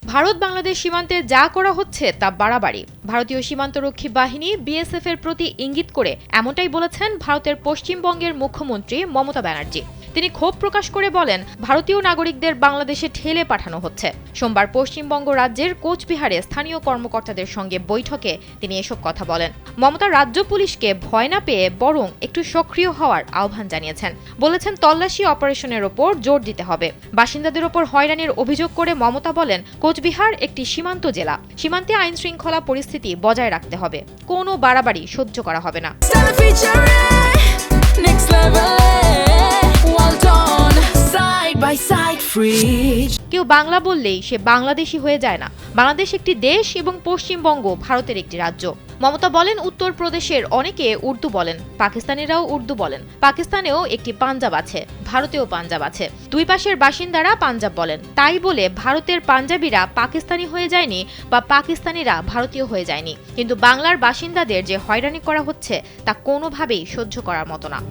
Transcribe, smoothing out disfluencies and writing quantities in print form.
ভারত বাংলাদেশ সীমান্তে যা করা হচ্ছে তা বাড়াবাড়ি। ভারতীয় সীমান্তরক্ষী বাহিনী বিএসএফ এর প্রতি ইঙ্গিত করে এমনটাই বলেছেন ভারতের পশ্চিমবঙ্গের মুখ্যমন্ত্রী মমতা ব্যানার্জি। তিনি ক্ষোভ প্রকাশ করে বলেন, ভারতীয় নাগরিকদের বাংলাদেশে ঠেলে পাঠানো হচ্ছে। সোমবার পশ্চিমবঙ্গ রাজ্যের কোচবিহারে স্থানীয় কর্মকর্তাদের সঙ্গে বৈঠকে তিনি এসব কথা বলেন। মমতা রাজ্য পুলিশকে ভয় না পেয়ে বরং একটু সক্রিয় হওয়ার আহ্বান জানিয়েছেন। বলেছেন, তল্লাশি অপারেশনের ওপর জোর দিতে হবে। বাসিন্দাদের ওপর হয়রানির অভিযোগ করে মমতা বলেন, কোচবিহার একটি সীমান্ত জেলা। সীমান্তে আইন শৃঙ্খলা পরিস্থিতি বজায় রাখতে হবে। কোনো বাড়াবাড়ি সহ্য করা হবে না। কেউ বাংলা বললেই সে বাংলাদেশি হয়ে যায় না। বাংলাদেশ একটি দেশ এবং পশ্চিমবঙ্গ ভারতের একটি রাজ্য। মমতা বলেন, উত্তরপ্রদেশের অনেকে উর্দু বলেন, পাকিস্তানিরাও উর্দু বলেন। পাকিস্তানেও একটি পাঞ্জাব আছে, ভারতেও পাঞ্জাব আছে। দুই পাশের বাসিন্দারা পাঞ্জাব বলেন। তাই বলে ভারতের পাঞ্জাবিরা পাকিস্তানি হয়ে যায়নি বা পাকিস্তানিরা ভারতীয় হয়ে যায়নি। কিন্তু বাংলার বাসিন্দাদের যে হয়রানি করা হচ্ছে তা কোনোভাবেই সহ্য করার মতো না।